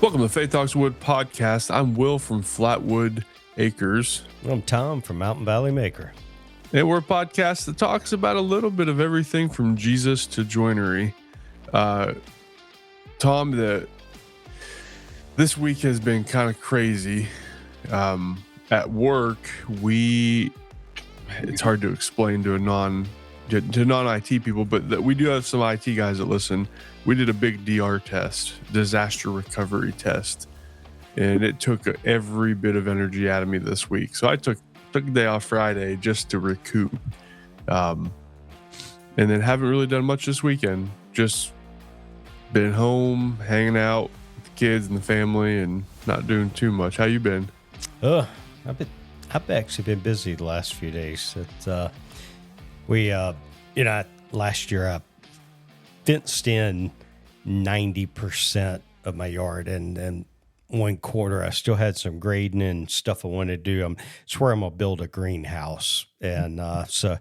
Welcome to Faith Talks Wood podcast. I'm Will from Flatwood Acres. I'm Tom from Mountain Valley Maker. And we're a podcast that talks about a little bit of everything from Jesus to joinery. Tom, this week has been kind of crazy. At work, it's hard to explain to non-IT people, but that we do have some IT guys that listen. We did a big DR test, disaster recovery test, and it took every bit of energy out of me this week. So I took a day off Friday just to recoup, and then haven't really done much this weekend. Just been home, hanging out with the kids and the family, and not doing too much. How you been? I've actually been busy the last few days. Last year I fenced in 90% of my yard, and one quarter I still had some grading and stuff I wanted to do. It's where I'm gonna build a greenhouse, and so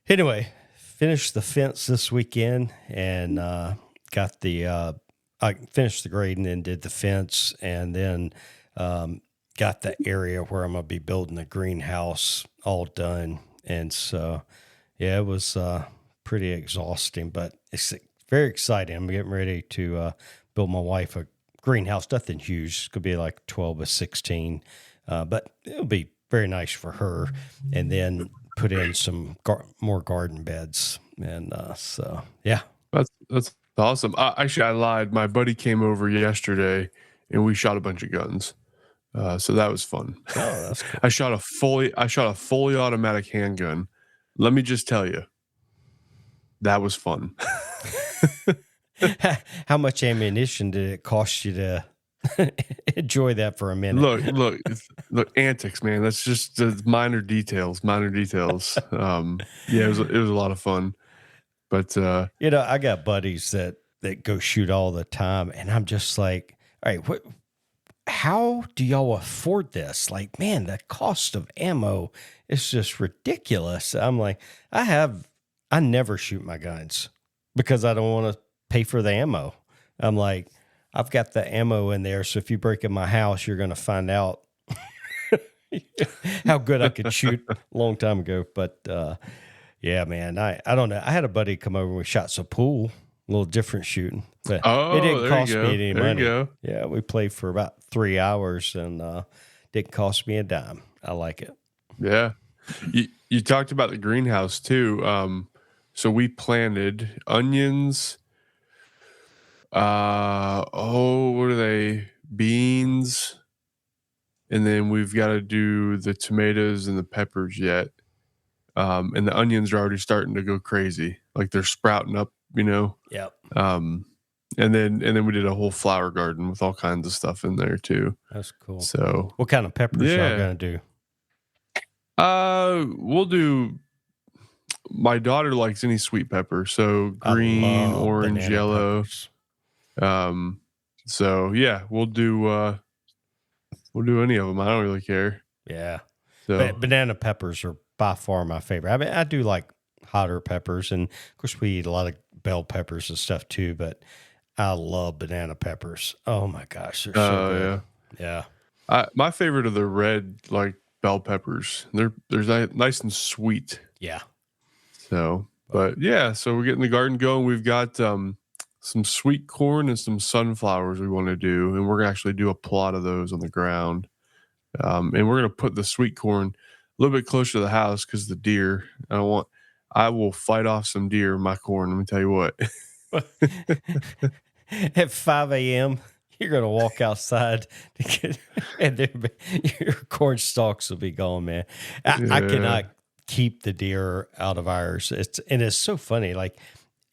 anyway, finished the fence this weekend, and I finished the grading and did the fence, and then got the area where I'm gonna be building the greenhouse all done. And so yeah, it was pretty exhausting, but it's very exciting. I'm getting ready to build my wife a greenhouse. Nothing huge. It's going to be like 12 by 16, but it'll be very nice for her. And then put in some more garden beds. And so, yeah. That's awesome. Actually, I lied. My buddy came over yesterday, and we shot a bunch of guns. So that was fun. Oh, that's cool. I shot a fully automatic handgun. Let me just tell you, that was fun. How much ammunition did it cost you to enjoy that for a minute? Look, antics, man. That's just the minor details. Yeah, it was a lot of fun. But I got buddies that go shoot all the time, and I'm just like, all right, how do y'all afford this? Like, man, the cost of ammo is just ridiculous. I'm like, I never shoot my guns because I don't want to pay for the ammo. I'm like, I've got the ammo in there, so if you break in my house, you're going to find out how good I could shoot a long time ago. But yeah, man, I don't know. I had a buddy come over and we shot some pool, a little different shooting. But it didn't cost me any money. Yeah, we played for about 3 hours and didn't cost me a dime. I like it. Yeah. You talked about the greenhouse too. So we planted onions. What are they? Beans. And then we've got to do the tomatoes and the peppers yet. And the onions are already starting to go crazy. Like they're sprouting up, Yep. And then we did a whole flower garden with all kinds of stuff in there too. That's cool. So what kind of peppers y'all gonna do? We'll do. My daughter likes any sweet pepper, so green, orange, yellow. Peppers. So yeah, we'll do any of them. I don't really care. Yeah. So banana peppers are by far my favorite. I mean, I do like hotter peppers, and of course we eat a lot of bell peppers and stuff too, but I love banana peppers. Oh my gosh, they're so good. Yeah. My favorite are the red, like bell peppers. They're nice and sweet. Yeah. So, but yeah, so we're getting the garden going. We've got some sweet corn and some sunflowers we want to do, and we're gonna actually do a plot of those on the ground. And we're gonna put the sweet corn a little bit closer to the house because the deer. I will fight off some deer in my corn. Let me tell you what. At 5 a.m., you're going to walk outside to get, and your corn stalks will be gone, man. I cannot keep the deer out of ours. It's so funny. Like,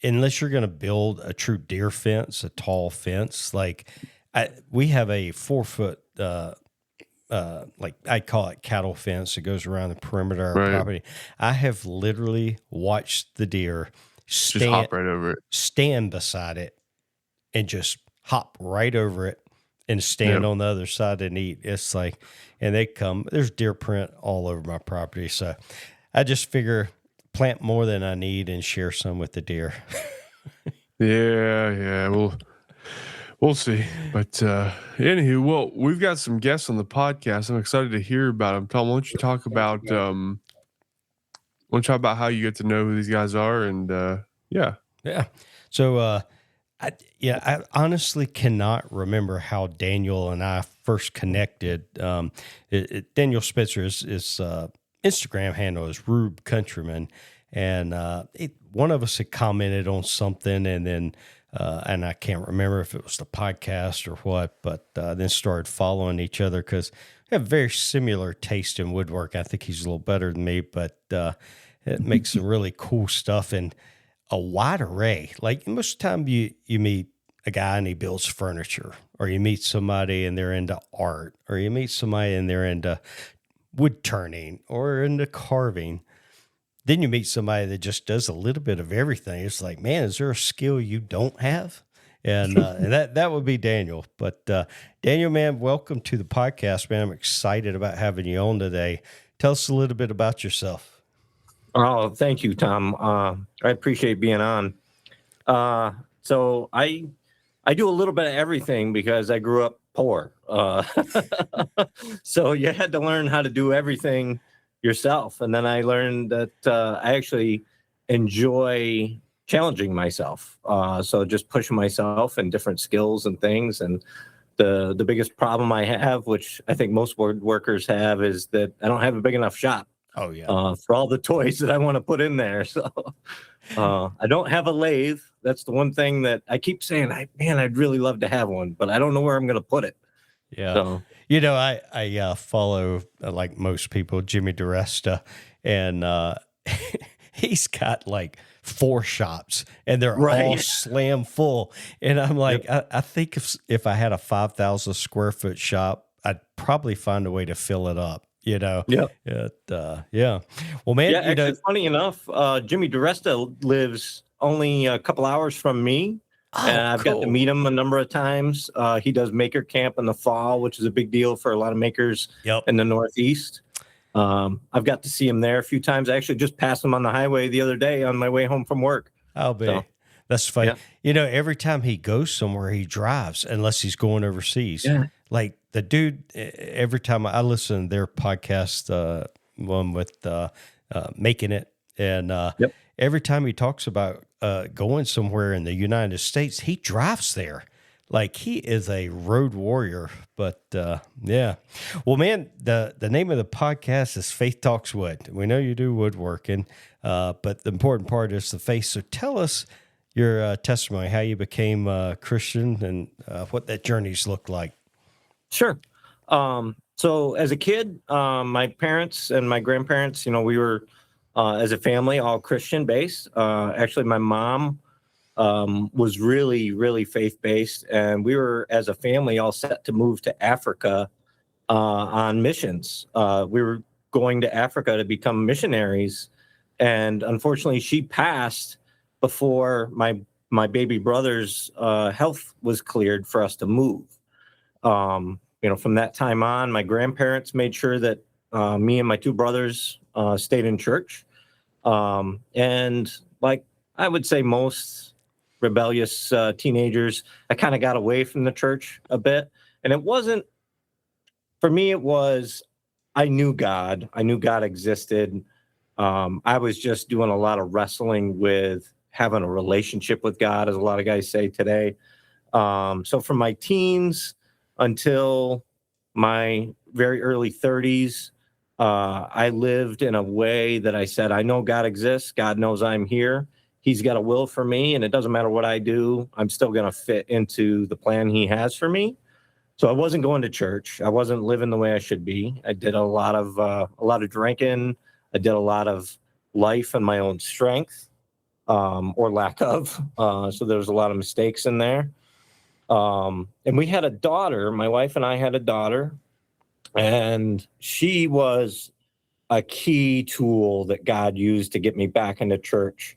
unless you're going to build a true deer fence, a tall fence, like we have a 4-foot, like I call it cattle fence that goes around the perimeter of our property. I have literally watched the deer just hop right over it, stand beside it, and just hop right over it and stand on the other side and eat. It's like, and there's deer print all over my property. So I just figure plant more than I need and share some with the deer. Yeah. We'll see. But anywho, well, we've got some guests on the podcast. I'm excited to hear about them. Tom, why don't you talk about how you get to know who these guys are and yeah. Yeah. So I honestly cannot remember how Daniel and I first connected. Daniel Spitzer is Instagram handle is Rube Countryman, and one of us had commented on something, and then and I can't remember if it was the podcast or what, but then started following each other because we have very similar taste in woodwork. I think he's a little better than me, but it makes some really cool stuff and a wide array. Like most of the time you meet a guy and he builds furniture, or you meet somebody and they're into art, or you meet somebody and they're into wood turning or into carving. Then you meet somebody that just does a little bit of everything. It's like, man, is there a skill you don't have? And that would be Daniel. But Daniel, man, welcome to the podcast, man. I'm excited about having you on today. Tell us a little bit about yourself. Oh, thank you, Tom. I appreciate being on. So I do a little bit of everything because I grew up poor. So you had to learn how to do everything yourself. And then I learned that I actually enjoy challenging myself. So just pushing myself in different skills and things. And the biggest problem I have, which I think most woodworkers have, is that I don't have a big enough shop. Oh, yeah. For all the toys that I want to put in there. So I don't have a lathe. That's the one thing that I keep saying, I'd really love to have one, but I don't know where I'm going to put it. Yeah. So, you know, I follow, like most people, Jimmy DiResta, and he's got like 4 shops and they're all slam full. And I'm like, yep. I think if I had a 5,000 square foot shop, I'd probably find a way to fill it up. You know, yeah. Well, man, yeah. Actually, funny enough, Jimmy DiResta lives only a couple hours from me, and I've got to meet him a number of times. He does Maker Camp in the fall, which is a big deal for a lot of makers in the Northeast. I've got to see him there a few times. I actually just passed him on the highway the other day on my way home from work. I'll be. So, that's funny. Yeah. You know, every time he goes somewhere, he drives, unless he's going overseas. Yeah. Like the dude, every time I listen to their podcast, one with Making It, and every time he talks about going somewhere in the United States, he drives there. Like he is a road warrior. But yeah. Well, man, the name of the podcast is Faith Talks Wood. We know you do woodworking, but the important part is the faith. So tell us your testimony, how you became a Christian, and what that journey's looked like. Sure. So as a kid, my parents and my grandparents, we were, as a family, all Christian based. Actually, my mom was really, really faith based, and we were, as a family, all set to move to Africa on missions. We were going to Africa to become missionaries, and unfortunately, she passed before my baby brother's health was cleared for us to move. From that time on, my grandparents made sure that me and my 2 brothers stayed in church. And like I would say most rebellious teenagers, I kind of got away from the church a bit. And it wasn't, for me, it was, I knew God. I knew God existed. I was just doing a lot of wrestling with having a relationship with God, as a lot of guys say today. So from my teens until my very early 30s, I lived in a way that I said, I know God exists. God knows I'm here. He's got a will for me, and it doesn't matter what I do. I'm still going to fit into the plan he has for me. So I wasn't going to church. I wasn't living the way I should be. I did a lot of drinking. I did a lot of life in my own strength, or lack of. So there was a lot of mistakes in there. And we had a daughter. My wife and I had a daughter, and she was a key tool that God used to get me back into church.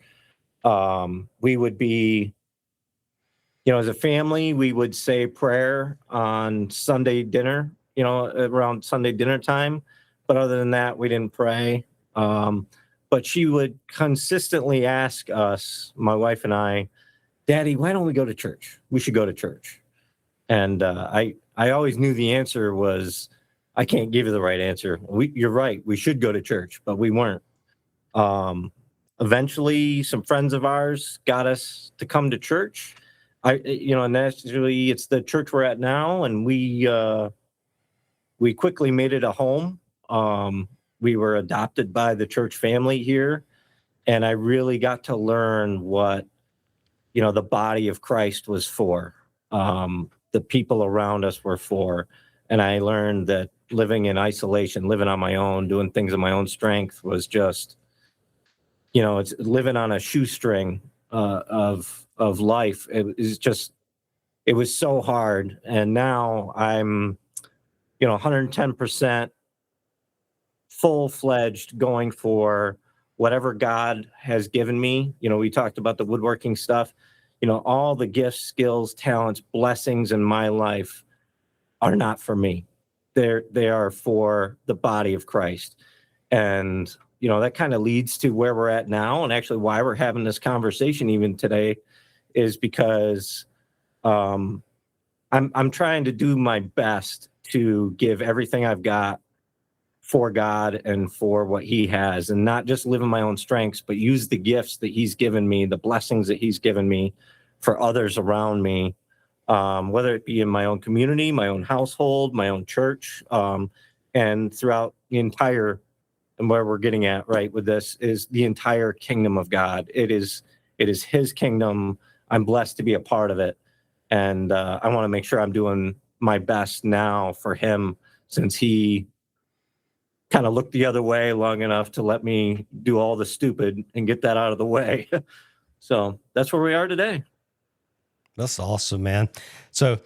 We would be, as a family, we would say prayer on Sunday dinner, around Sunday dinner time. But other than that, we didn't pray. But she would consistently ask us, my wife and I, Daddy, why don't we go to church? We should go to church. And I always knew the answer was, I can't give you the right answer. You're right. We should go to church, but we weren't. Eventually, some friends of ours got us to come to church. And naturally, it's the church we're at now, and we quickly made it a home. We were adopted by the church family here, and I really got to learn what, the body of Christ was for, the people around us were for. And I learned that living in isolation, living on my own, doing things in my own strength was just, it's living on a shoestring of life. It was so hard. And now I'm, 110% full-fledged going for whatever God has given me. We talked about the woodworking stuff. All the gifts, skills, talents, blessings in my life are not for me. They are for the body of Christ. And, that kind of leads to where we're at now. And actually why we're having this conversation even today is because I'm trying to do my best to give everything I've got for God and for what he has, and not just live in my own strengths, but use the gifts that he's given me, the blessings that he's given me for others around me, whether it be in my own community, my own household, my own church, and throughout the entire, and where we're getting at right with this is the entire kingdom of God. It is his kingdom. I'm blessed to be a part of it. And I want to make sure I'm doing my best now for him, since he kind of looked the other way long enough to let me do all the stupid and get that out of the way. So that's where we are today. That's awesome, man. So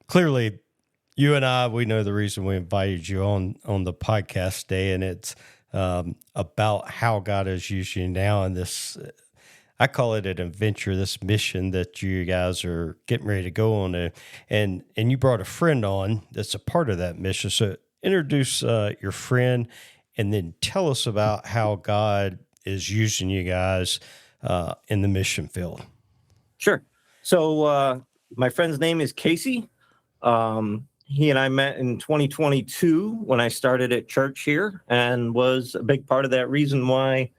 clearly you and I, we know the reason we invited you on the podcast today, and it's about how God is using you now in this, I call it an adventure, this mission that you guys are getting ready to go on. And you brought a friend on that's a part of that mission. So introduce your friend, and then tell us about how God is using you guys in the mission field. Sure. So my friend's name is Casey. He and I met in 2022 when I started at church here, and was a big part of that reason why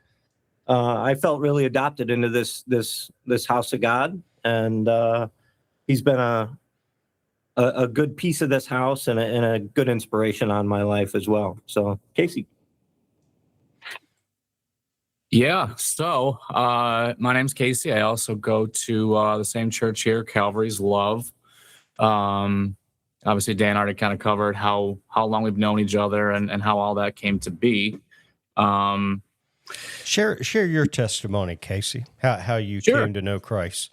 I felt really adopted into this house of God. And he's been a good piece of this house and a good inspiration on my life as well. So, Casey. Yeah. So my name's Casey. I also go to the same church here, Calvary's Love. Obviously, Dan already kind of covered how long we've known each other and how all that came to be. Share your testimony, Casey, how you came to know Christ.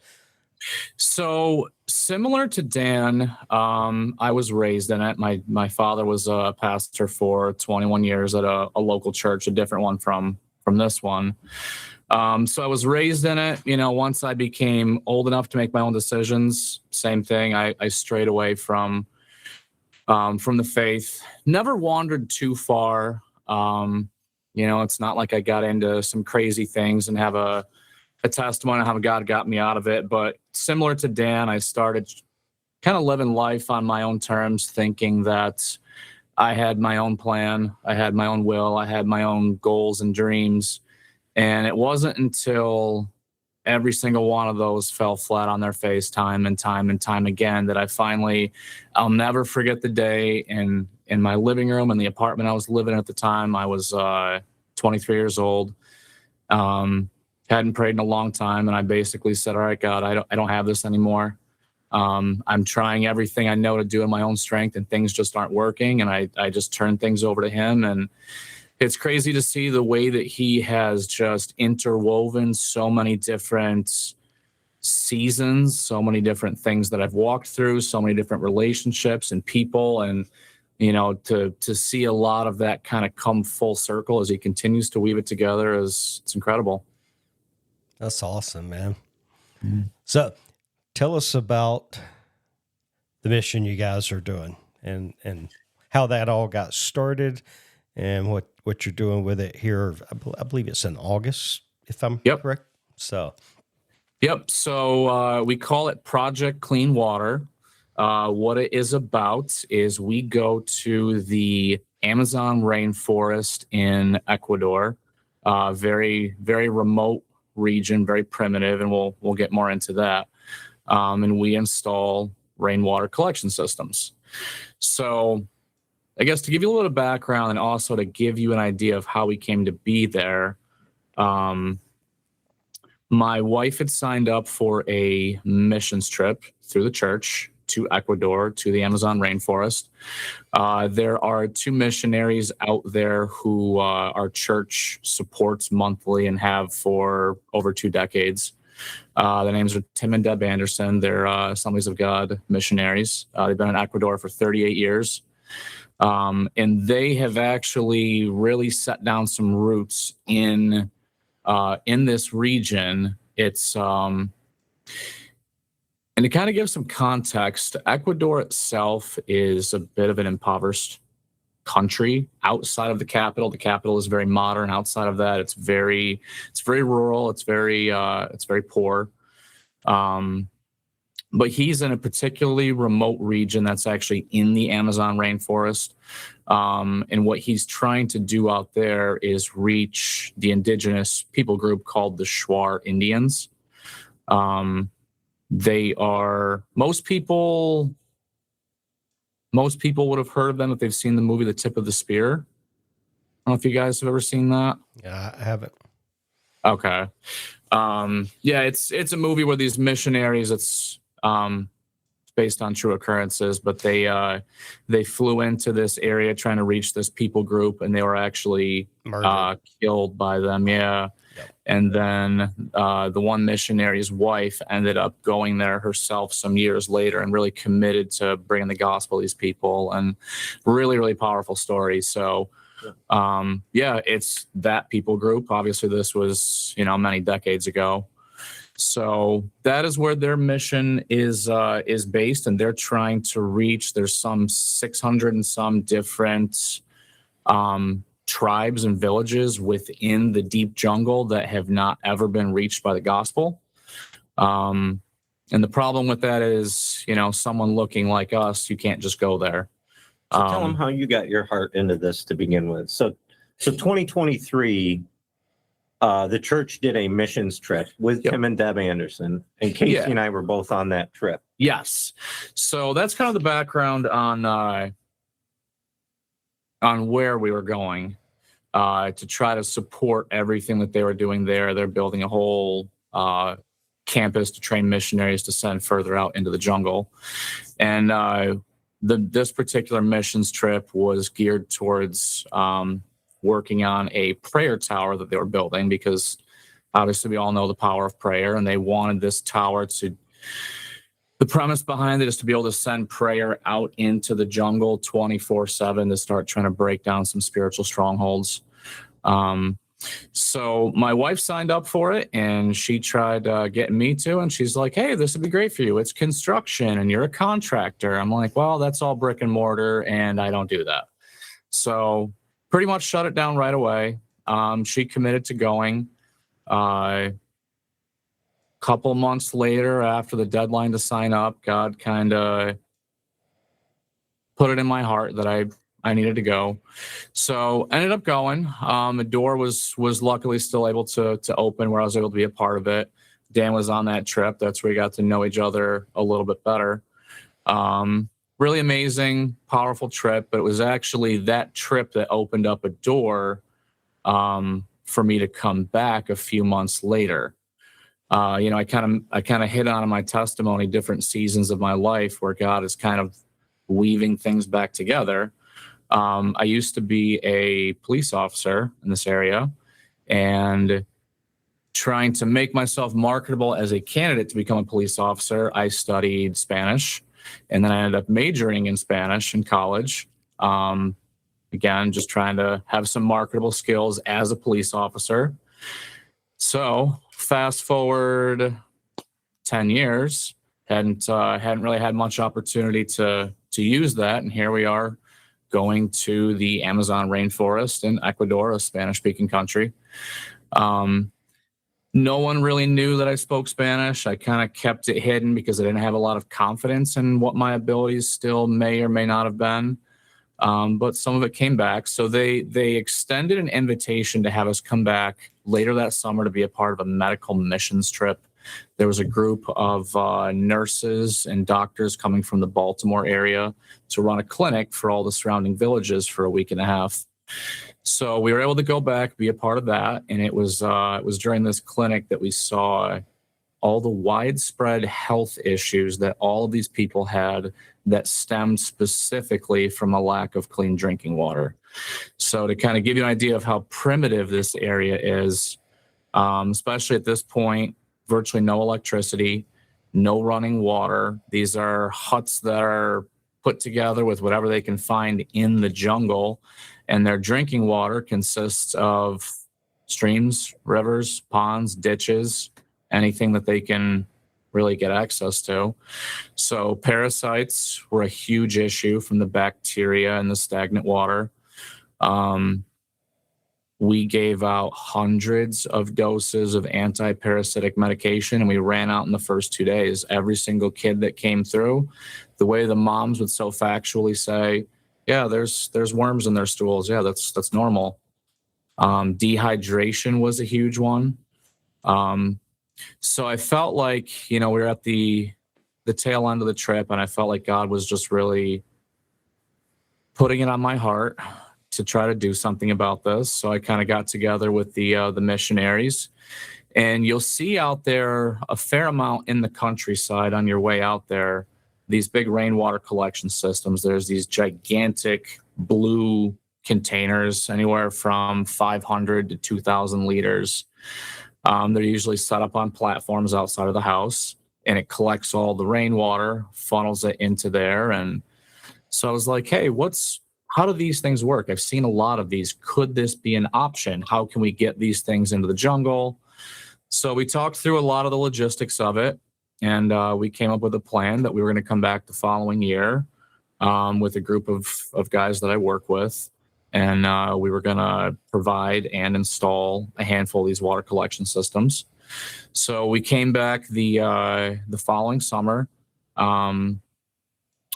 So similar to Dan, I was raised in it. My father was a pastor for 21 years at a local church, a different one from this one. So I was raised in it. Once I became old enough to make my own decisions, same thing. I strayed away from the faith. Never wandered too far. It's not like I got into some crazy things and have a testimony on how God got me out of it. But similar to Dan, I started kind of living life on my own terms, thinking that I had my own plan, I had my own will, I had my own goals and dreams. And it wasn't until every single one of those fell flat on their face time and time again that I'll never forget the day in my living room in the apartment I was living in at the time. I was 23 years old. Hadn't prayed in a long time, and I basically said, all right, God, I don't have this anymore. I'm trying everything I know to do in my own strength, and things just aren't working. And I just turned things over to him. And it's crazy to see the way that he has just interwoven so many different seasons, so many different things that I've walked through, so many different relationships and people. And, to see a lot of that kind of come full circle as he continues to weave it together it's incredible. That's awesome, man. Mm-hmm. So tell us about the mission you guys are doing and how that all got started and what you're doing with it here. I believe it's in August, if I'm correct. So we call it Project Clean Water. what it is about is we go to the Amazon rainforest in Ecuador, very, very remote region, very primitive, and we'll get more into that. And we install rainwater collection systems. So I guess to give you a little bit of background and also to give you an idea of how we came to be there, my wife had signed up for a missions trip through the church to Ecuador, to the Amazon rainforest. There are 2 missionaries out there who our church supports monthly and have for over 2 decades. The names are Tim and Deb Anderson. They're Assemblies of God missionaries. They've been in Ecuador for 38 years. And they have actually really set down some roots in this region. It's and to kind of give some context, Ecuador itself is a bit of an impoverished country outside of the capital. The capital is very modern. Outside of that, it's very rural. It's very poor. But he's in a particularly remote region that's actually in the Amazon rainforest. And what he's trying to do out there is reach the indigenous people group called the Shuar Indians. They are, most people would have heard of them if they've seen the movie The Tip of the Spear. I don't know if you guys have ever seen that. Yeah, I haven't. Okay. Yeah, it's a movie where these missionaries, it's based on true occurrences, but they flew into this area trying to reach this people group, and they were actually killed by them. Yeah. Yep. And then the one missionary's wife ended up going there herself some years later and really committed to bringing the gospel to these people, and really, really powerful story. So, yeah, it's that people group. Obviously, this was, many decades ago. So that is where their mission is based, and they're trying to reach. There's some 600 and some different tribes and villages within the deep jungle that have not ever been reached by the gospel. And the problem with that is, someone looking like us, you can't just go there. So tell them how you got your heart into this to begin with. So 2023, the church did a missions trip with Tim and Deb Anderson, and Casey and I were both on that trip. Yes. So that's kind of the background on where we were going to try to support everything that they were doing there. They're building a whole campus to train missionaries to send further out into the jungle. And this particular missions trip was geared towards working on a prayer tower that they were building, because obviously we all know the power of prayer, and they wanted this tower to, the premise behind it is to be able to send prayer out into the jungle 24/7 to start trying to break down some spiritual strongholds. So my wife signed up for it, and she tried getting me to, and she's like, "Hey, this would be great for you. It's construction and you're a contractor." I'm like, "Well, that's all brick and mortar, and I don't do that." So pretty much shut it down right away. She committed to going. Couple months later, after the deadline to sign up, God kind of put it in my heart that I needed to go. So ended up going. The door was luckily still able to open, where I was able to be a part of it. Dan was on that trip. That's where we got to know each other a little bit better. Really amazing, powerful trip. But it was actually that trip that opened up a door for me to come back a few months later. I kind of hit on in my testimony different seasons of my life where God is kind of weaving things back together. I used to be a police officer in this area, and trying to make myself marketable as a candidate to become a police officer, I studied Spanish, and then I ended up majoring in Spanish in college. Again, just trying to have some marketable skills as a police officer. So fast forward 10 years, hadn't really had much opportunity to use that, and here we are going to the Amazon rainforest in Ecuador, a Spanish-speaking country. No one really knew that I spoke Spanish. I kind of kept it hidden because I didn't have a lot of confidence in what my abilities still may or may not have been. But some of it came back. So they extended an invitation to have us come back later that summer to be a part of a medical missions trip. There was a group of nurses and doctors coming from the Baltimore area to run a clinic for all the surrounding villages for a week and a half. So we were able to go back, be a part of that, and it was during this clinic that we saw all the widespread health issues that all of these people had that stemmed specifically from a lack of clean drinking water. So to kind of give you an idea of how primitive this area is, especially at this point, virtually no electricity, no running water. These are huts that are put together with whatever they can find in the jungle, and their drinking water consists of streams, rivers, ponds, ditches, anything that they can really get access to. So parasites were a huge issue from the bacteria in the stagnant water. We gave out hundreds of doses of anti-parasitic medication, and we ran out in the first 2 days. Every single kid that came through, the way the moms would so factually say, yeah, there's worms in their stools. Yeah, that's normal. Dehydration was a huge one. So I felt like, we were at the tail end of the trip, and I felt like God was just really putting it on my heart to try to do something about this. So I kind of got together with the missionaries, and you'll see out there a fair amount in the countryside on your way out there, these big rainwater collection systems. There's these gigantic blue containers, anywhere from 500 to 2,000 liters. They're usually set up on platforms outside of the house, and it collects all the rainwater, funnels it into there. And so I was like, hey, how do these things work? I've seen a lot of these. Could this be an option? How can we get these things into the jungle? So we talked through a lot of the logistics of it, and we came up with a plan that we were going to come back the following year with a group of guys that I work with. And we were going to provide and install a handful of these water collection systems. So we came back the following summer.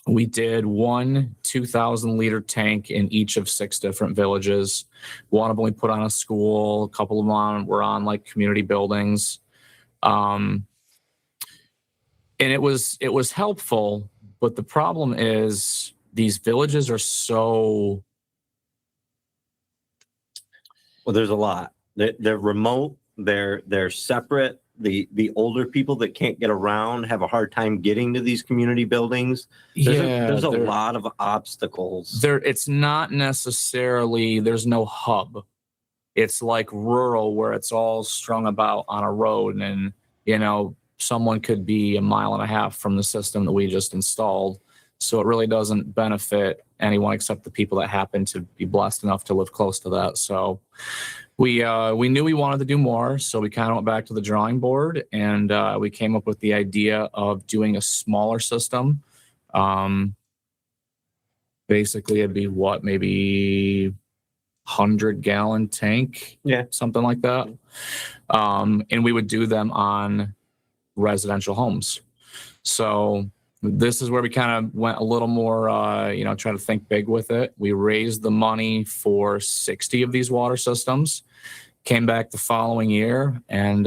We did one 2,000-liter tank in each of 6 different villages. One of them we put on a school. A couple of them were on like community buildings. And it was helpful, but the problem is these villages are so... Well, there's a lot. They're remote. They're separate. The older people that can't get around have a hard time getting to these community buildings. There's a lot of obstacles. It's not necessarily, there's no hub. It's like rural where it's all strung about on a road, and someone could be a mile and a half from the system that we just installed. So it really doesn't benefit anyone except the people that happen to be blessed enough to live close to that. So we knew we wanted to do more. So we kind of went back to the drawing board, and we came up with the idea of doing a smaller system. Basically, it'd be maybe 100-gallon tank, something like that. And we would do them on residential homes. So this is where we kind of went a little more, try to think big with it. We raised the money for 60 of these water systems, came back the following year, and,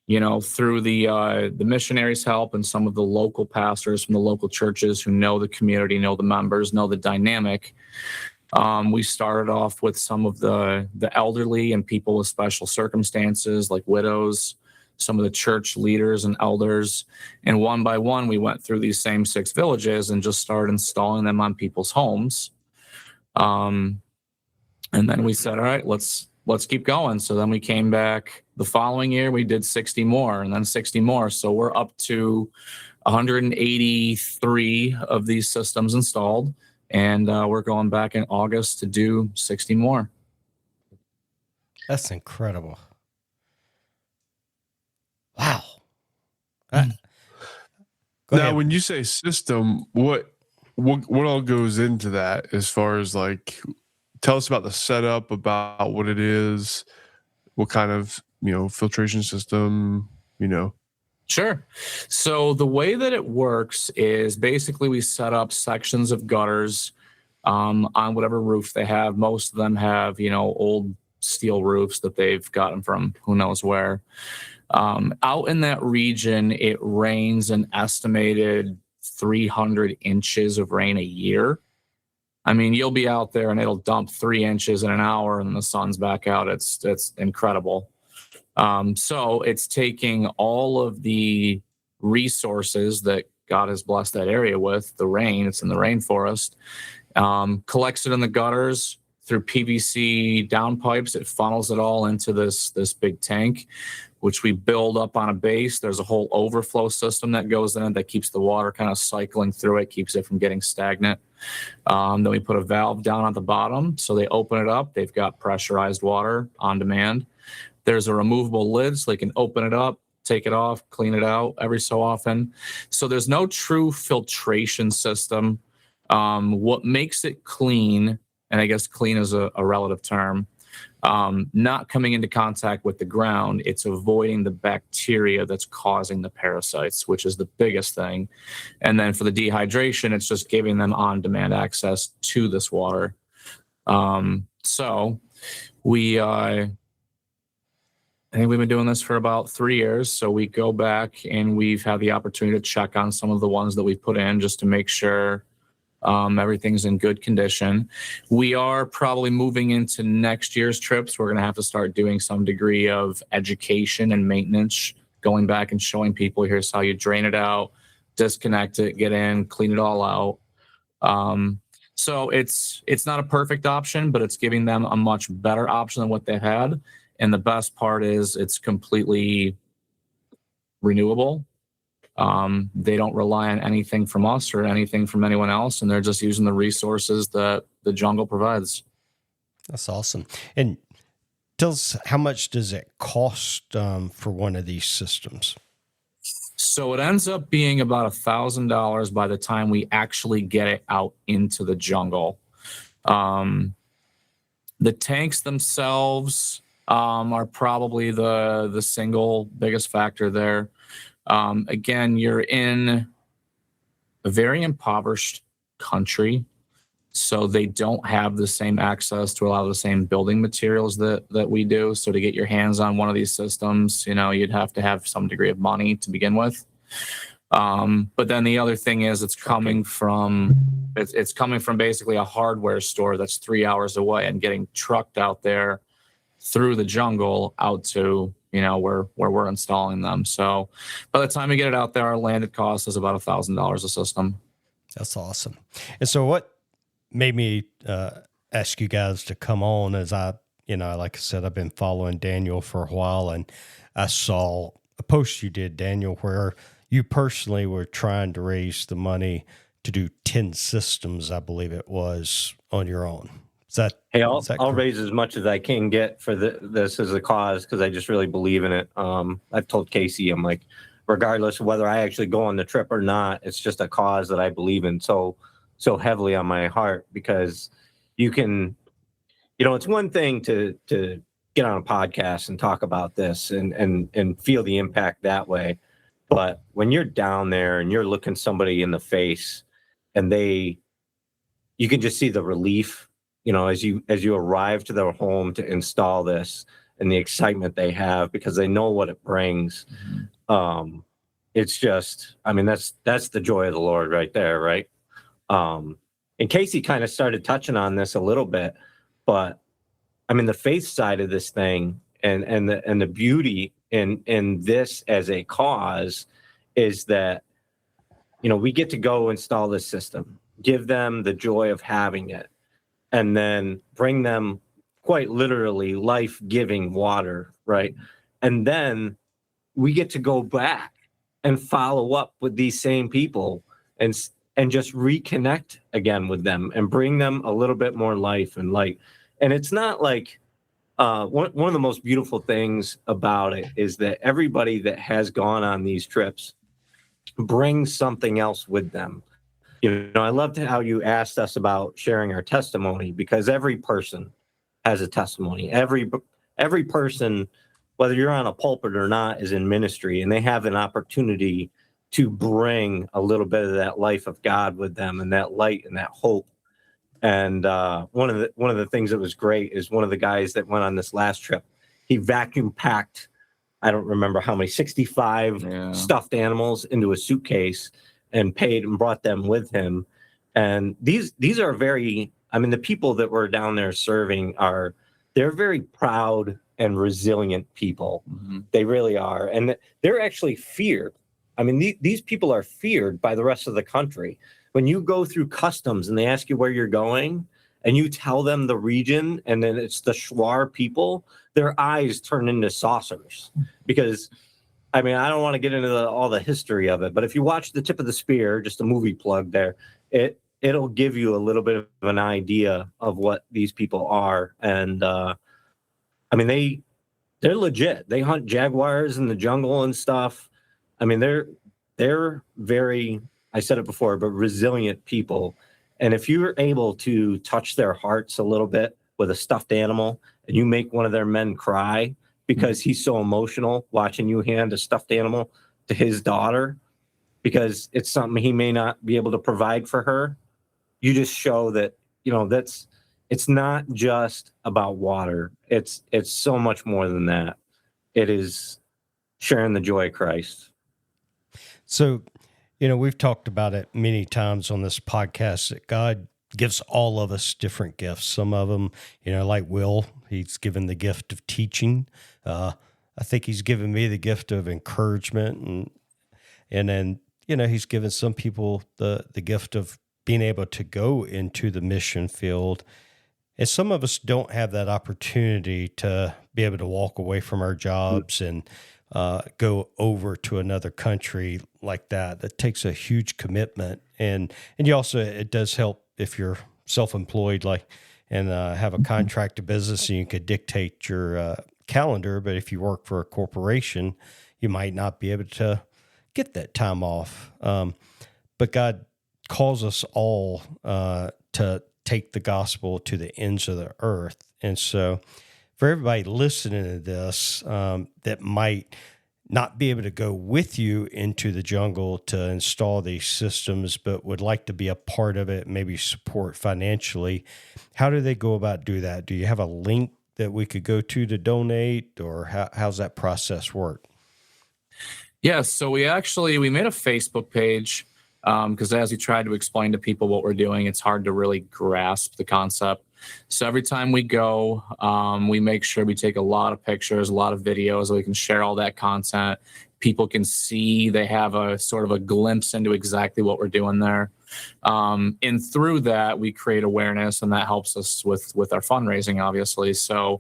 through the missionaries' help and some of the local pastors from the local churches who know the community, know the members, know the dynamic, we started off with some of the elderly and people with special circumstances like widows, some of the church leaders and elders. And one by one, we went through these same 6 villages and just started installing them on people's homes. And then we said, all right, let's keep going. So then we came back the following year, we did 60 more and then 60 more. So we're up to 183 of these systems installed. And we're going back in August to do 60 more. That's incredible. Wow. Go now, ahead. when you say system, what all goes into that as far as like, tell us about the setup, about what it is, what kind of filtration system, Sure. So the way that it works is basically we set up sections of gutters on whatever roof they have. Most of them have, old steel roofs that they've gotten from who knows where. Out in that region, it rains an estimated 300 inches of rain a year. I mean, you'll be out there and it'll dump 3 inches in an hour and the sun's back out. It's incredible. So it's taking all of the resources that God has blessed that area with, the rain, it's in the rainforest, collects it in the gutters through PVC downpipes. It funnels it all into this big tank, which we build up on a base. There's a whole overflow system that goes in that keeps the water kind of cycling through it, keeps it from getting stagnant. Then we put a valve down at the bottom. So they open it up. They've got pressurized water on demand. There's a removable lid so they can open it up, take it off, clean it out every so often. So there's no true filtration system. What makes it clean, and I guess clean is a relative term, not coming into contact with the ground, it's avoiding the bacteria that's causing the parasites, which is the biggest thing. And then for the dehydration, it's just giving them on-demand access to this water. So I think we've been doing this for about 3 years. So we go back and we've had the opportunity to check on some of the ones that we've put in just to make sure everything's in good condition. We are probably moving into next year's trips. We're going to have to start doing some degree of education and maintenance, going back and showing people, here's how you drain it out, disconnect it, get in, clean it all out. So it's not a perfect option, but it's giving them a much better option than what they had. And the best part is it's completely renewable. They don't rely on anything from us or anything from anyone else, and they're just using the resources that the jungle provides. That's awesome. And tell us, how much does it cost for one of these systems? So it ends up being about $1,000 by the time we actually get it out into the jungle. The tanks themselves are probably the single biggest factor there. Again, you're in a very impoverished country, so they don't have the same access to a lot of the same building materials that we do. So to get your hands on one of these systems, you'd have to have some degree of money to begin with. But then the other thing is it's coming from basically a hardware store that's 3 hours away and getting trucked out there through the jungle out to where we're installing them. So by the time we get it out there, our landed cost is about $1,000 a system. That's awesome. And so what made me ask you guys to come on is like I said, I've been following Daniel for a while, and I saw a post you did, Daniel, where you personally were trying to raise the money to do 10 systems, I believe it was, on your own. Hey, I'll raise as much as I can get for this as a cause, because I just really believe in it. I've told Casey, I'm like, regardless of whether I actually go on the trip or not, it's just a cause that I believe in so heavily on my heart, because you can, it's one thing to get on a podcast and talk about this and feel the impact that way. But when you're down there and you're looking somebody in the face and you can just see the relief, as you arrive to their home to install this, and the excitement they have because they know what it brings. Mm-hmm. It's just, that's the joy of the Lord right there. Right. And Casey kind of started touching on this a little bit, but the faith side of this thing and the beauty in this as a cause is that, we get to go install this system, give them the joy of having it, and then bring them quite literally life-giving water, right? And then we get to go back and follow up with these same people and just reconnect again with them and bring them a little bit more life and light. And it's not like one of the most beautiful things about it is that everybody that has gone on these trips brings something else with them. I loved how you asked us about sharing our testimony, because every person has a testimony. Every person whether you're on a pulpit or not, is in ministry, and they have an opportunity to bring a little bit of that life of God with them, and that light and that hope. And one of the things that was great is one of the guys that went on this last trip, he vacuum packed, I don't remember how many, 65 stuffed animals into a suitcase and paid and brought them with him. And these are very, I mean, the people that were down there serving they're very proud and resilient people. Mm-hmm. They really are. And they're actually feared. I mean, these people are feared by the rest of the country. When you go through customs and they ask you where you're going and you tell them the region and then it's the Shuar people, their eyes turn into saucers. Because, I mean, I don't want to get into all the history of it, but if you watch The Tip of the Spear, just a movie plug there, it'll give you a little bit of an idea of what these people are. And, I mean, they're legit. They hunt jaguars in the jungle and stuff. I mean, they're very, I said it before, but resilient people. And if you're able to touch their hearts a little bit with a stuffed animal and you make one of their men cry because he's so emotional watching you hand a stuffed animal to his daughter because it's something he may not be able to provide for her, you just show that, you know, it's not just about water. It's so much more than that. It is sharing the joy of Christ. So, you know, we've talked about it many times on this podcast that God gives all of us different gifts. Some of them, you know, like Will, he's given the gift of teaching. I think he's given me the gift of encouragement. And then, you know, he's given some people the gift of being able to go into the mission field. And some of us don't have that opportunity to be able to walk away from our jobs and go over to another country like that. That takes a huge commitment. And you also, it does help if you're self-employed, and have a contracted business and you could dictate your calendar. But if you work for a corporation, you might not be able to get that time off. But God calls us all to take the gospel to the ends of the earth. And so for everybody listening to this that might not be able to go with you into the jungle to install these systems, but would like to be a part of it, maybe support financially, how do they go about do that? Do you have a link that we could go to donate, or how's that process work? Yeah, so we made a Facebook page because as we tried to explain to people what we're doing, it's hard to really grasp the concept. So every time we go, we make sure we take a lot of pictures, a lot of videos, so we can share all that content. People can see, they have a sort of a glimpse into exactly what we're doing there. And through that, we create awareness, and that helps us with our fundraising, obviously. So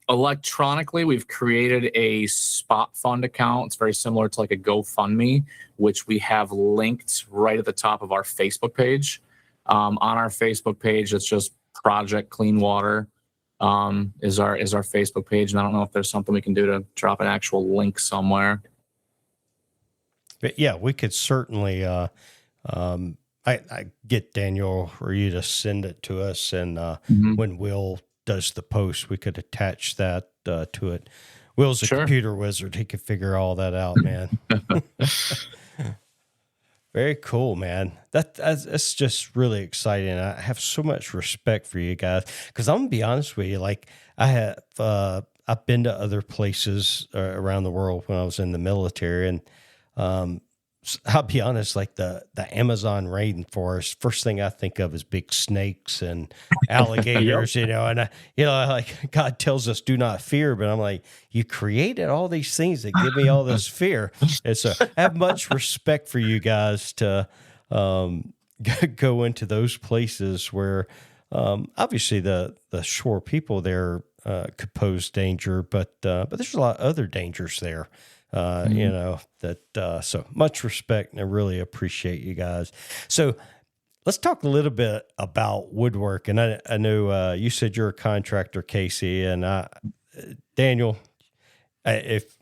electronically, we've created a spot fund account. It's very similar to like a GoFundMe, which we have linked right at the top of our Facebook page. On our Facebook page, it's just Project Clean Water is our Facebook page. And I don't know if there's something we can do to drop an actual link somewhere. But yeah, we could certainly, I get Daniel or you to send it to us. And when Will does the post, we could attach that to it. Will's a computer wizard. He could figure all that out, man. Very cool, man. That's just really exciting. I have so much respect for you guys because I'm gonna be honest with you. Like I've been to other places around the world when I was in the military, and I'll be honest. Like the Amazon rainforest, first thing I think of is big snakes and alligators. You know, and like God tells us do not fear, but I'm like, you created all these things that give me all this fear. And so I have much respect for you guys to go into those places where obviously the shore people there could pose danger, but there's a lot of other dangers there. You know, that, so much respect, and I really appreciate you guys. So let's talk a little bit about woodwork. And I know, you said you're a contractor, Casey, and Daniel, if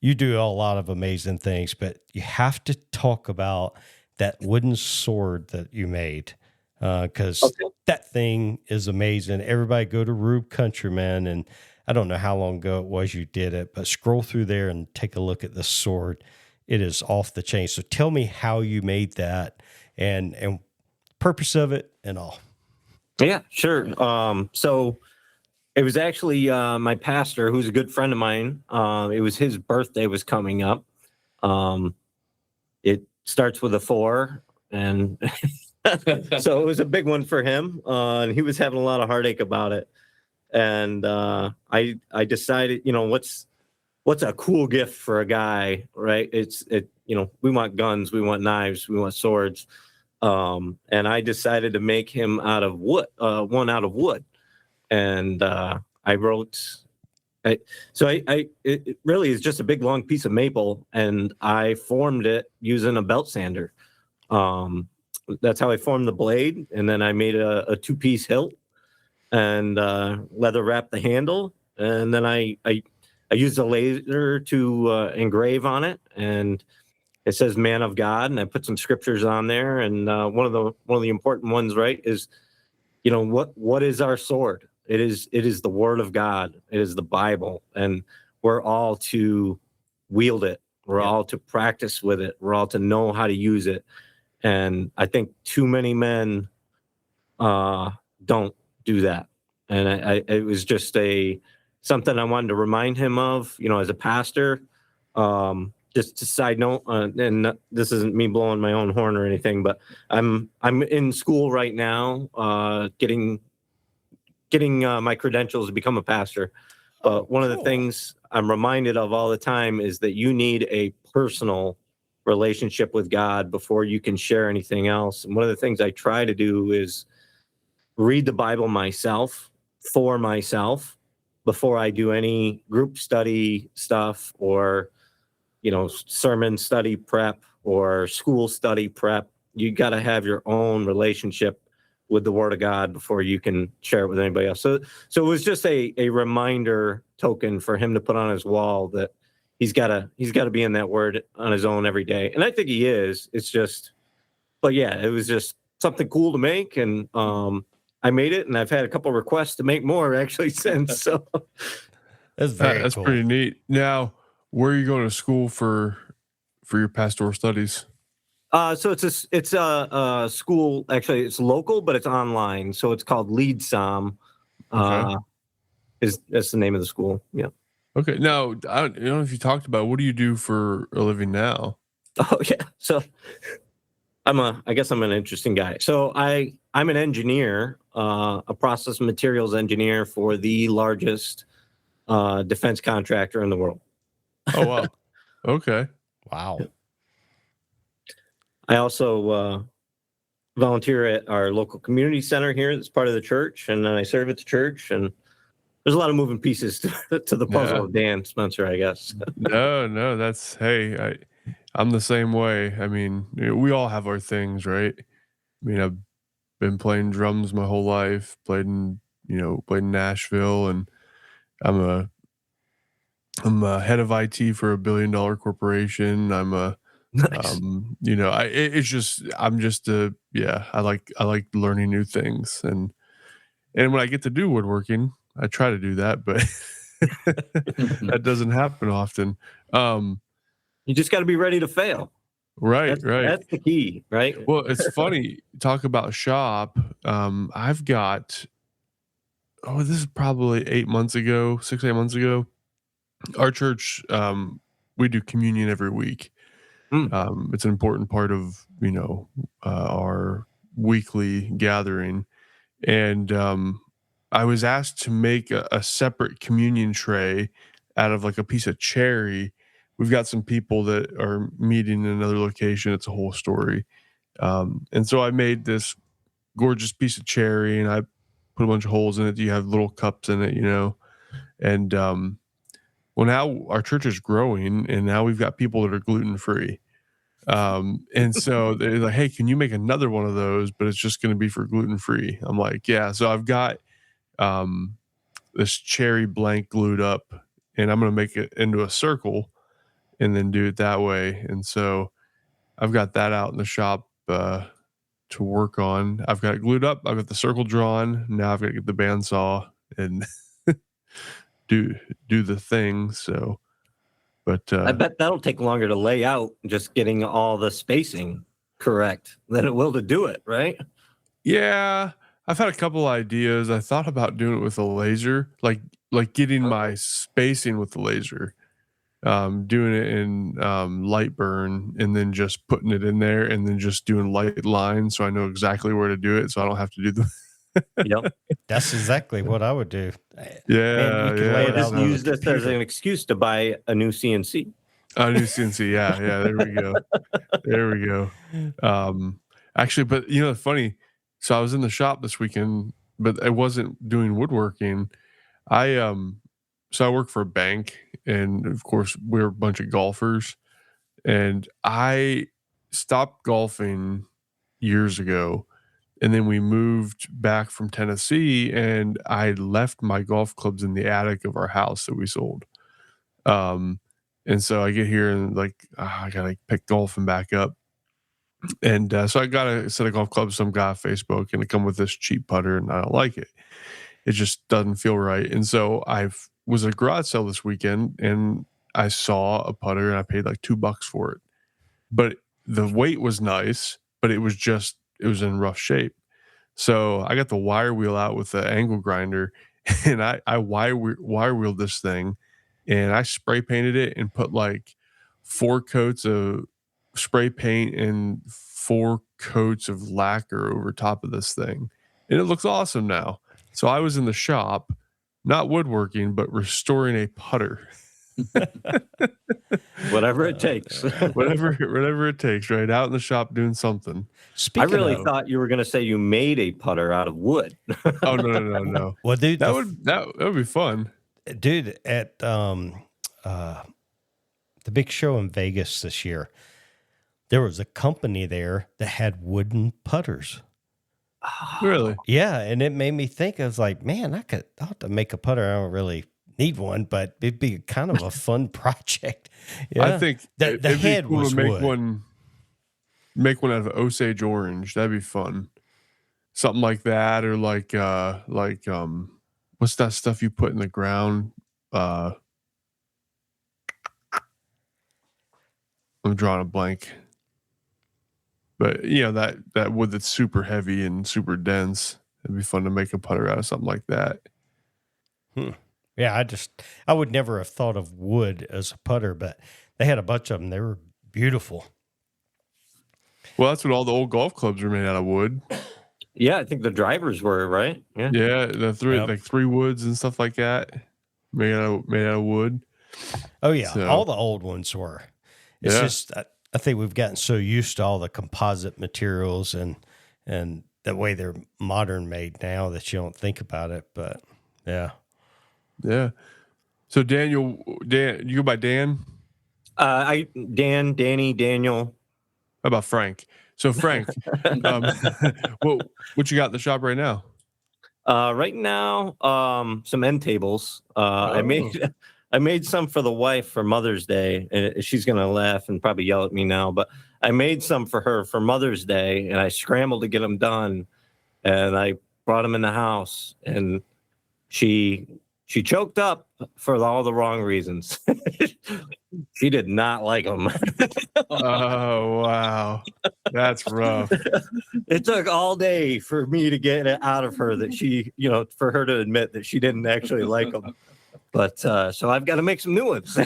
you do a lot of amazing things, but you have to talk about that wooden sword that you made. Cause that thing is amazing. Everybody go to Rube Country, man. And I don't know how long ago it was you did it, but scroll through there and take a look at the sword. It is off the chain. So tell me how you made that and purpose of it and all. Yeah, sure. So it was actually my pastor, who's a good friend of mine. It was his birthday was coming up. It starts with a 4, and so it was a big one for him. And he was having a lot of heartache about it. And I decided, what's a cool gift for a guy, right? We want guns, we want knives, we want swords. And I decided to make him out of wood, one out of wood. And I wrote, it really is just a big long piece of maple, and I formed it using a belt sander. That's how I formed the blade. And then I made a 2-piece hilt and leather wrapped the handle. And then I used a laser to engrave on it, and it says "Man of God," and I put some scriptures on there. And one of the important ones, right, is what is our sword? It is the Word of God. It is the Bible, and we're all to wield it. We're all to practice with it. We're all to know how to use it. And I think too many men don't do that. And it was just something I wanted to remind him of, as a pastor. Just a side note, and this isn't me blowing my own horn or anything, but I'm in school right now, getting my credentials to become a pastor. But one of the things I'm reminded of all the time is that you need a personal relationship with God before you can share anything else. And one of the things I try to do is read the Bible myself, for myself, before I do any group study stuff or sermon study prep or school study prep. You got to have your own relationship with the Word of God before you can share it with anybody else. So it was just a reminder token for him to put on his wall that he's got to be in that Word on his own every day. And I think he is. It's just, but yeah, it was just something cool to make, and I made it, and I've had a couple requests to make more actually since. So That's cool. Pretty neat. Now, where are you going to school for your pastoral studies? So it's a school. Actually, it's local, but it's online. So it's called Lead Psalm. That's the name of the school. Yeah. Okay. Now, I don't know if you talked about what do you do for a living now? Oh yeah. So I guess I'm an interesting guy. So I'm an engineer, a process materials engineer for the largest defense contractor in the world. Oh wow. Okay. Wow. I also volunteer at our local community center here. That's part of the church, and I serve at the church. And there's a lot of moving pieces to the puzzle of Dan Spencer, I guess. No, that's I'm the same way. I mean, we all have our things, right? I mean, I've been playing drums my whole life, played in Nashville, and I'm a head of IT for a $1 billion corporation. I'm a Nice. I like learning new things, and when I get to do woodworking, I try to do that, but that doesn't happen often. You just got to be ready to fail. Right. That's the key, right? Well, it's funny, talk about shop. I've got, this is probably 6-8 months ago. Our church, we do communion every week. It's an important part of, our weekly gathering. And I was asked to make a separate communion tray out of like a piece of cherry. We've got some people that are meeting in another location. It's a whole story. And so I made this gorgeous piece of cherry, and I put a bunch of holes in it. You have little cups in it, and well, now our church is growing, and now we've got people that are gluten-free. And so they're like, "Hey, can you make another one of those? But it's just going to be for gluten-free." I'm like, "Yeah." So I've got this cherry blank glued up, and I'm going to make it into a circle and then do it that way. And so I've got that out in the shop to work on. I've got it glued up. I've got the circle drawn. Now I've got to get the bandsaw and do the thing. So, but I bet that'll take longer to lay out, just getting all the spacing correct, than it will to do it, right? yeah, I've had a couple ideas. I thought about doing it with a laser, like getting my spacing with the laser, doing it in light burn, and then just putting it in there, and then just doing light lines, so I know exactly where to do it, so I don't have to do the. Yep. That's exactly what I would do. Yeah, you can lay yeah. it Just out on use the this as computer. an excuse to buy a new CNC. A new CNC, yeah. There we go. There we go. Actually, but you know, funny. So I was in the shop this weekend, but I wasn't doing woodworking. So I work for a bank, and of course, we're a bunch of golfers. And I stopped golfing years ago, and then we moved back from Tennessee, and I left my golf clubs in the attic of our house that we sold. And so I get here and like I gotta pick golfing back up. And so I got a set of golf clubs, some guy on Facebook, and it come with this cheap putter, and I don't like it. It just doesn't feel right. And so I was at a garage sale this weekend, and I saw a putter, and I paid like $2 for it. But the weight was nice, but it was in rough shape. So I got the wire wheel out with the angle grinder, and I wire wheeled this thing, and I spray painted it and put like 4 coats of spray paint and 4 coats of lacquer over top of this thing, and it looks awesome now. So I was in the shop, not woodworking, but restoring a putter. Whatever it takes. whatever it takes, right? Out in the shop doing something. Speaking I really of, thought you were going to say you made a putter out of wood. Oh no. well, dude, That would be fun. dude, at the big show in Vegas this year, there was a company there that had wooden putters. Really? Yeah, and it made me think. I was like, man, I'll have to make a putter. I don't really need one, but it'd be kind of a fun project. Yeah, I think the it'd head be cool was to make wood. make one out of Osage orange. That'd be fun. Something like that, or like what's that stuff you put in the ground? I'm drawing a blank. But you know, that wood that's super heavy and super dense. It'd be fun to make a putter out of something like that. Yeah, I would never have thought of wood as a putter, but they had a bunch of them. They were beautiful. Well, that's what all the old golf clubs are made out of wood. Yeah, I think the drivers were, right? Yeah. Yeah, the three Yep. like 3 woods and stuff like that. Made out of wood. Oh yeah, So- all the old ones were. It's Yeah. just I think we've gotten so used to all the composite materials and the way they're modern made now that you don't think about it. But yeah, Yeah. So Dan, you go by Dan? Danny, Daniel. How about Frank? So Frank, what you got in the shop right now? Right now, some end tables. I made some for the wife for Mother's Day, and she's gonna laugh and probably yell at me now, but I made some for her for Mother's Day, and I scrambled to get them done, and I brought them in the house, and she choked up for all the wrong reasons. She did not like them. Oh wow, that's rough. It took all day for me to get it out of her that she, for her to admit that she didn't actually like them. But so I've got to make some new ones.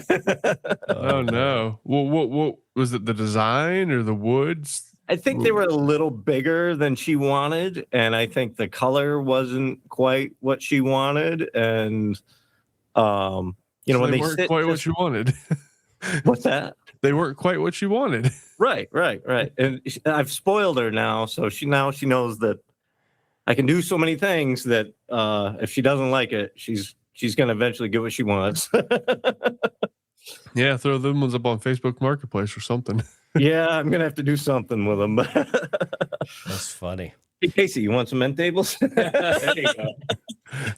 Oh no. Well, what was it? The design or the woods? I think they were a little bigger than she wanted, and I think the color wasn't quite what she wanted. And So when they they weren't sit, quite what you wanted. what's that? They weren't quite what you wanted. Right. And I've spoiled her now, so she knows that I can do so many things that if she doesn't like it, she's going to eventually get what she wants. Yeah, throw them ones up on Facebook Marketplace or something. Yeah, I'm going to have to do something with them. that's funny. Hey, Casey, you want some end tables? There you go.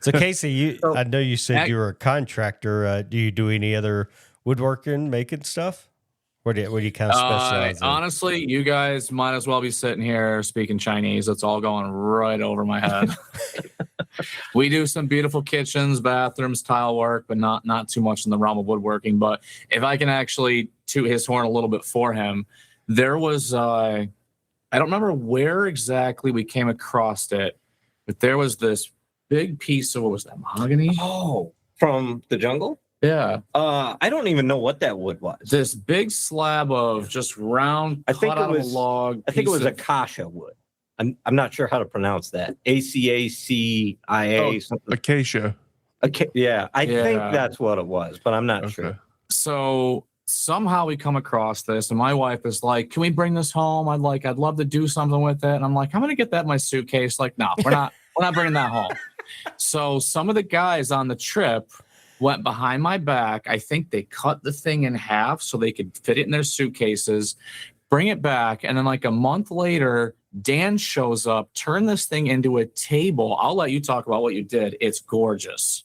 So Casey, So- I know you said you were a contractor. Do you do any other woodworking, making stuff? What do you kind of specialize in? Honestly, you guys might as well be sitting here speaking Chinese. It's all going right over my head. We do some beautiful kitchens, bathrooms, tile work, but not too much in the realm of woodworking. But if I can actually toot his horn a little bit for him, there was I don't remember where exactly we came across it, but there was this big piece of, what was that, mahogany? Oh, from the jungle? Yeah. I don't even know what that wood was. This big slab of just round, I think cut it out of a was- log. I think it was piece of- acacia wood. I'm not sure how to pronounce that. ACACIA Oh, something. Acacia. Yeah, I think Yeah. that's what it was, but I'm not Okay. sure. So somehow we come across this, and my wife is like, "Can we bring this home? I'd love to do something with it." And I'm like, "I'm gonna get that in my suitcase." Like, no, we're not bringing that home. So some of the guys on the trip went behind my back. I think they cut the thing in half so they could fit it in their suitcases, bring it back, and then like a month later, Dan shows up, turn this thing into a table. I'll let you talk about what you did. It's gorgeous.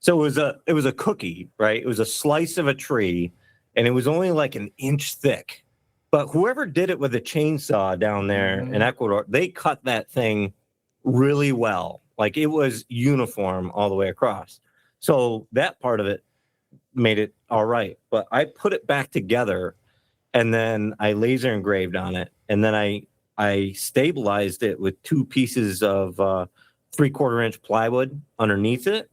So it was a cookie, right? It was a slice of a tree, and it was only like an inch thick. But whoever did it with a chainsaw down there in Ecuador, they cut that thing really well. Like it was uniform all the way across. So that part of it made it all right. But I put it back together, and then I laser engraved on it, and then I stabilized it with 2 pieces of 3/4 inch plywood underneath it.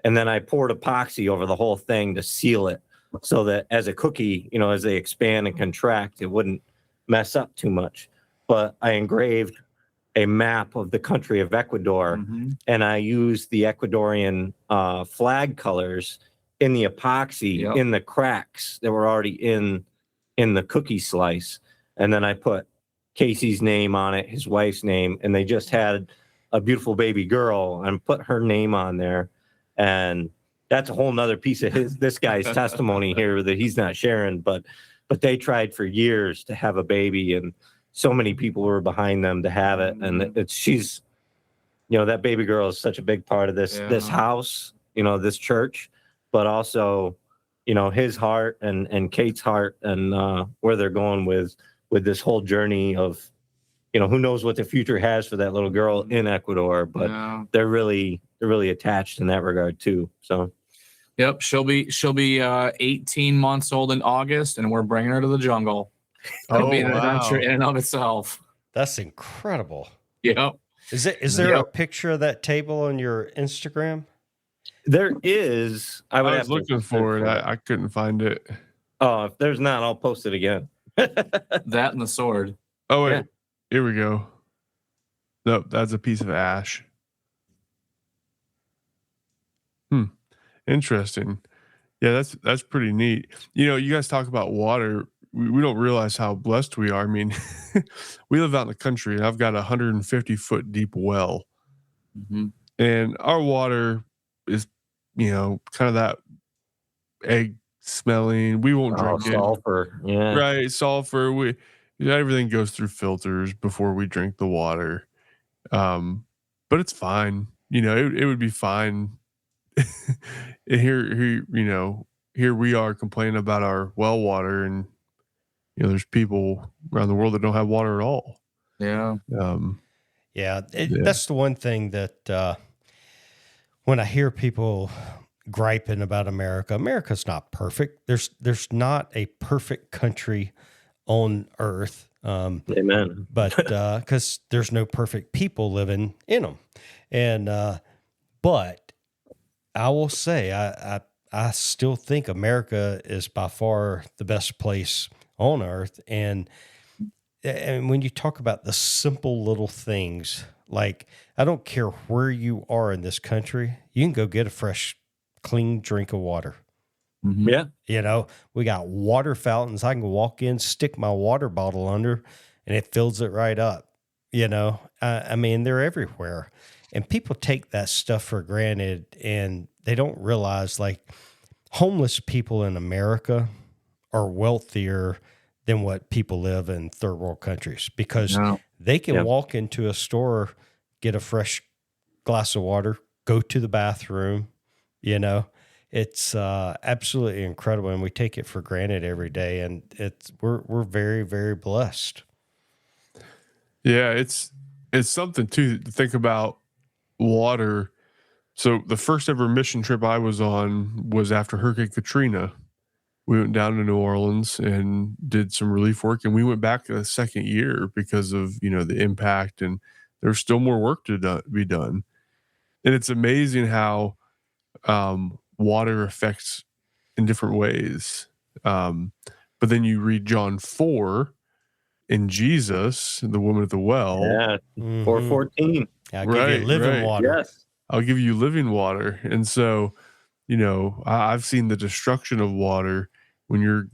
And then I poured epoxy over the whole thing to seal it so that as a cookie, as they expand and contract, it wouldn't mess up too much. But I engraved a map of the country of Ecuador, and I used the Ecuadorian flag colors in the epoxy Yep. in the cracks that were already in the cookie slice. And then I put Casey's name on it, his wife's name, and they just had a beautiful baby girl and put her name on there. And that's a whole nother piece of this guy's testimony here that he's not sharing, but they tried for years to have a baby, and so many people were behind them to have it. And she's, that baby girl is such a big part of this house, this church, but also, his heart and Kate's heart, and where they're going with this whole journey of, who knows what the future has for that little girl in Ecuador, but Yeah. they're really attached in that regard too. So, Yep, she'll be 18 months old in August, and we're bringing her to the jungle. It'll be an adventure in and of itself. That's incredible. Yep. Is there a picture of that table on your Instagram? there is. I would was have to looking for it. search I couldn't find it. Oh, if there's not, I'll post it again. That and the sword. Oh wait, Yeah. Here we go. Nope, that's a piece of ash. Interesting. Yeah, that's pretty neat. You guys talk about water. We don't realize how blessed we are. I mean, we live out in the country, and I've got a 150-foot deep well, and our water is, kind of that egg smelling. We won't drink it. Sulfur. Yeah. Right, sulfur. Everything goes through filters before we drink the water, but it's fine. It would be fine. And here we are complaining about our well water, and there's people around the world that don't have water at all. Yeah. Yeah, that's the one thing that when I hear people griping about America, America's not perfect. There's not a perfect country on earth. Amen. But because there's no perfect people living in them. And but I will say I still think America is by far the best place on earth. And when you talk about the simple little things, like I don't care where you are in this country, you can go get a fresh, clean drink of water. Yeah. We got water fountains. I can walk in, stick my water bottle under, and it fills it right up. I mean, they're everywhere. And people take that stuff for granted, and they don't realize, like, homeless people in America are wealthier than what people live in third world countries, because they can walk into a store, get a fresh glass of water, go to the bathroom. It's absolutely incredible, and we take it for granted every day. And we're very, very blessed. Yeah, it's something too to think about. water. So the first ever mission trip I was on was after Hurricane Katrina. We went down to New Orleans and did some relief work, and we went back a second year because of, the impact, and there's still more work to be done. And it's amazing how water affects in different ways. But then you read John 4, and Jesus, the woman at the well. Yeah, 4:14. I'll give you living water. Yes. I'll give you living water. And so, I've seen the destruction of water when you're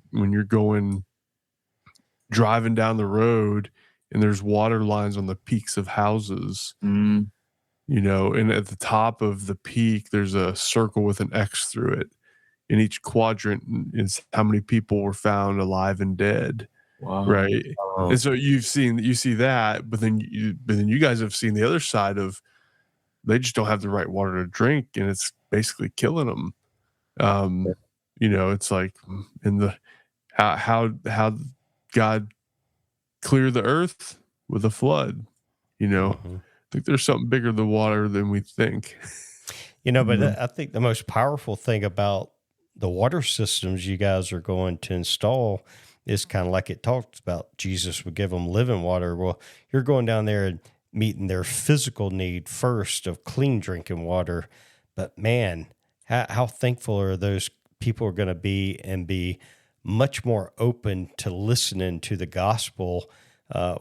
driving down the road and there's water lines on the peaks of houses. And at the top of the peak, there's a circle with an X through it. In each quadrant is how many people were found alive and dead. Wow. Right. Wow. And so you see that, but then you guys have seen the other side of, they just don't have the right water to drink, and it's basically killing them. It's like in the how God cleared the earth with a flood. I think there's something bigger than water than we think. But I think the most powerful thing about the water systems you guys are going to install is kind of like it talks about Jesus would give them living water. Well, you're going down there and meeting their physical need first of clean drinking water. But man, how thankful are those people are going to be, and be much more open to listening to the gospel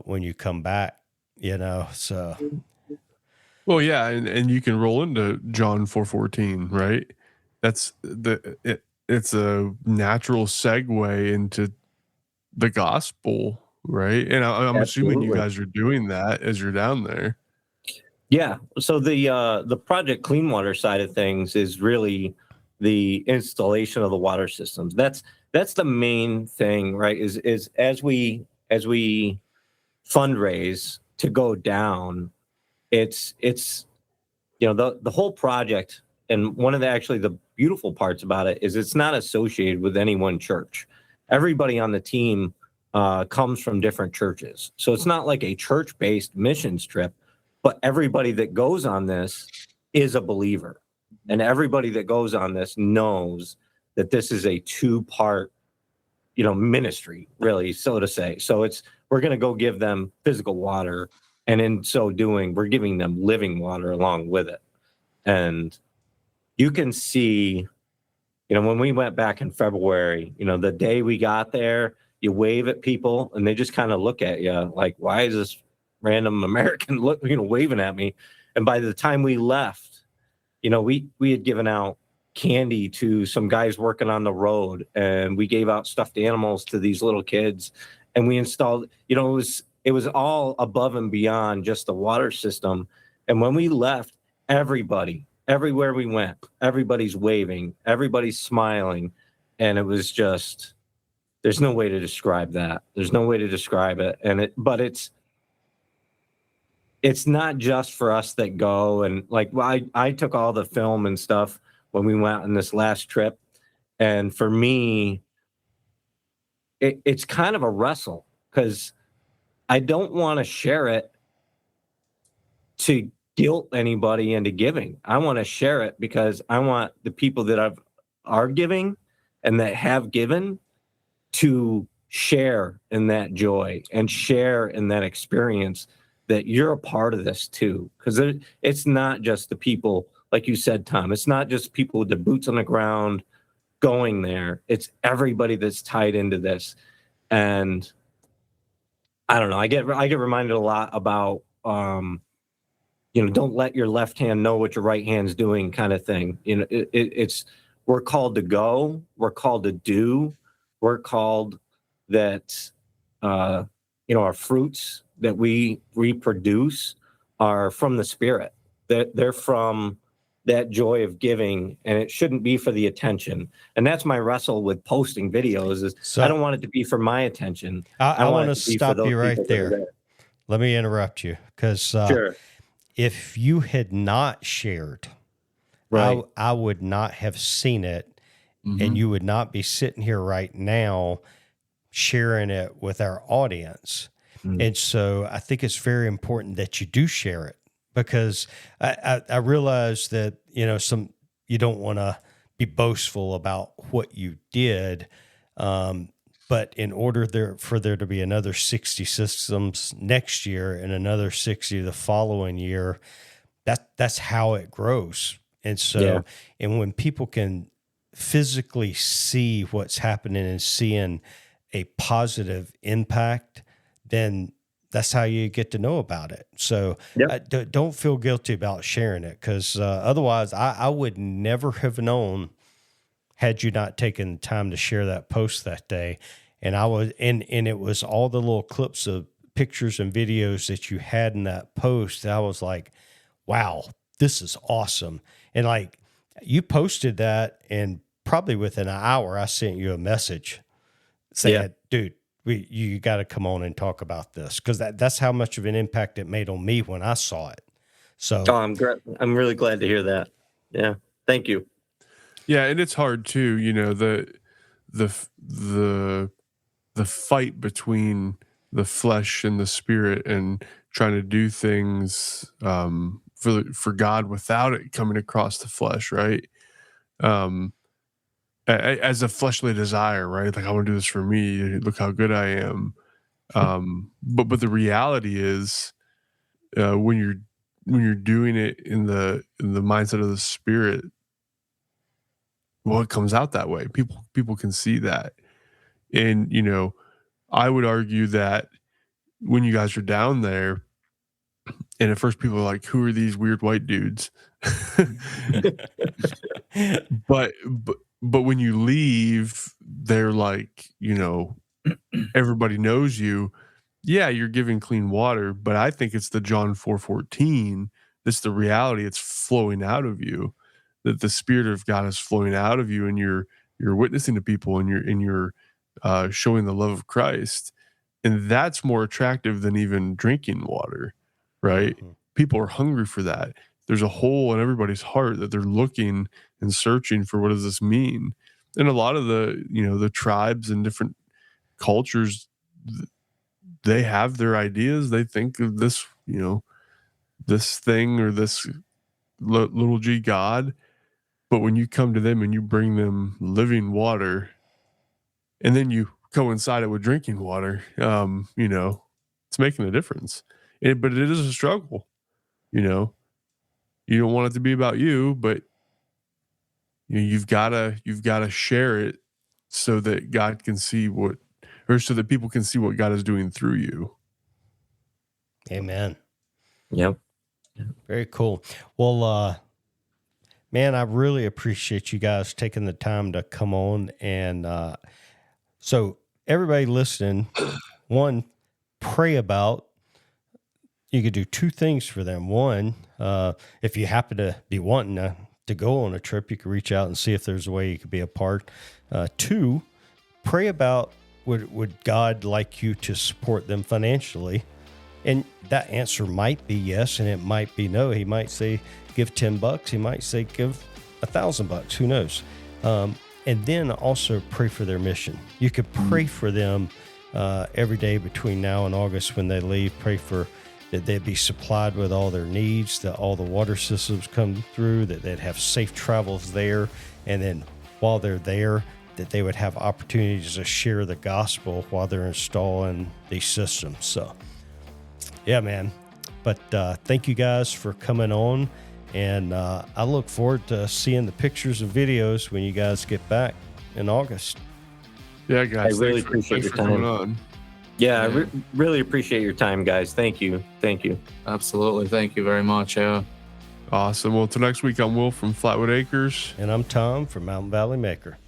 when you come back, so. Well, yeah. And you can roll into John 4:14, right? That's it's a natural segue into the gospel, right? And I'm assuming you guys are doing that as you're down there. Yeah. So the Project Clean Water side of things is really the installation of the water systems. That's the main thing, right? Is as we fundraise to go down, it's the whole project. And one of the beautiful parts about it is it's not associated with any one church. Everybody on the team comes from different churches. So it's not like a church-based missions trip, but everybody that goes on this is a believer. And everybody that goes on this knows that this is a two-part, ministry, really, so to say. So we're going to go give them physical water, and in so doing, we're giving them living water along with it. And you can see, when we went back in February, the day we got there, you wave at people and they just kind of look at you like, why is this random American waving at me? And by the time we left, we had given out candy to some guys working on the road, and we gave out stuffed animals to these little kids, and we installed, it was all above and beyond just the water system. And when we left, everywhere we went, everybody's waving, everybody's smiling. And it was just, there's no way to describe that. There's no way to describe it. But it's not just for us that go. And I took all the film and stuff when we went on this last trip. And for me, it's kind of a wrestle, because I don't want to share it to guilt anybody into giving. I want to share it because I want the people that are giving and that have given to share in that joy and share in that experience, that you're a part of this too. Because it's not just the people, like you said, Tom, it's not just people with the boots on the ground going there. It's everybody that's tied into this. And I don't know, I get reminded a lot about, don't let your left hand know what your right hand's doing, kind of thing. It's we're called to go, we're called to do, we're called that, our fruits that we reproduce are from the Spirit. They're from that joy of giving, and it shouldn't be for the attention. And that's my wrestle with posting videos is I don't want it to be for my attention. I want to stop you right there. Let me interrupt you, because Sure. If you had not shared, Right. I would not have seen it, and you would not be sitting here right now sharing it with our audience. And so I think it's very important that you do share it, because I realize that, you don't want to be boastful about what you did. But in order for there to be another 60 systems next year and another 60 the following year, that's how it grows. And so, and when people can physically see what's happening and seeing a positive impact, then that's how you get to know about it. So don't feel guilty about sharing it, because otherwise I would never have known had you not taken the time to share that post that day. And and it was all the little clips of pictures and videos that you had in that post. I was like, wow, this is awesome. And like, you posted that, and probably within an hour, I sent you a message saying, dude, you got to come on and talk about this, because that's how much of an impact it made on me when I saw it. So I'm really glad to hear that. Yeah. Thank you. Yeah. And it's hard too, the fight between the flesh and the spirit, and trying to do things for God without it coming across the flesh, right? As a fleshly desire, right? Like, I want to do this for me. Look how good I am. But the reality is, when you're doing it in the mindset of the spirit, well, it comes out that way. People can see that. And, I would argue that when you guys are down there, and at first people are like, who are these weird white dudes? but when you leave, they're like, everybody knows you. Yeah, you're giving clean water, but I think it's the John 4:14. It's the reality. It's flowing out of you, that the Spirit of God is flowing out of you, and you're witnessing to people, and you're showing the love of Christ. And that's more attractive than even drinking water, right? Mm-hmm. People are hungry for that. There's a hole in everybody's heart that they're looking and searching for. What does this mean? And a lot of the tribes and different cultures, they have their ideas. They think of this, this thing or this little g God. But when you come to them and you bring them living water, and then you coincide it with drinking water, it's making a difference. But it is a struggle. You don't want it to be about you, but you've got to share it so that God can see so that people can see what God is doing through you. Amen. Yep. Very cool. Well, man, I really appreciate you guys taking the time to come on. And so everybody listening, one, pray about. You could do two things for them. One, if you happen to be wanting to go on a trip, you can reach out and see if there's a way you could be a part. Two, pray about, would God like you to support them financially? And that answer might be yes, and it might be no. He might say, give $10. He might say, give $1,000. Who knows? And then also pray for their mission. You could pray for them every day between now and August when they leave. Pray for that they'd be supplied with all their needs, that all the water systems come through, that they'd have safe travels there. And then while they're there, that they would have opportunities to share the gospel while they're installing these systems. So, yeah, man. But thank you guys for coming on. And I look forward to seeing the pictures and videos when you guys get back in August. Yeah, guys. I really appreciate your time. Coming on. Yeah, I really appreciate your time, guys. Thank you. Absolutely. Thank you very much. Yeah. Awesome. Well, till next week, I'm Will from Flatwood Acres. And I'm Tom from Mountain Valley Maker.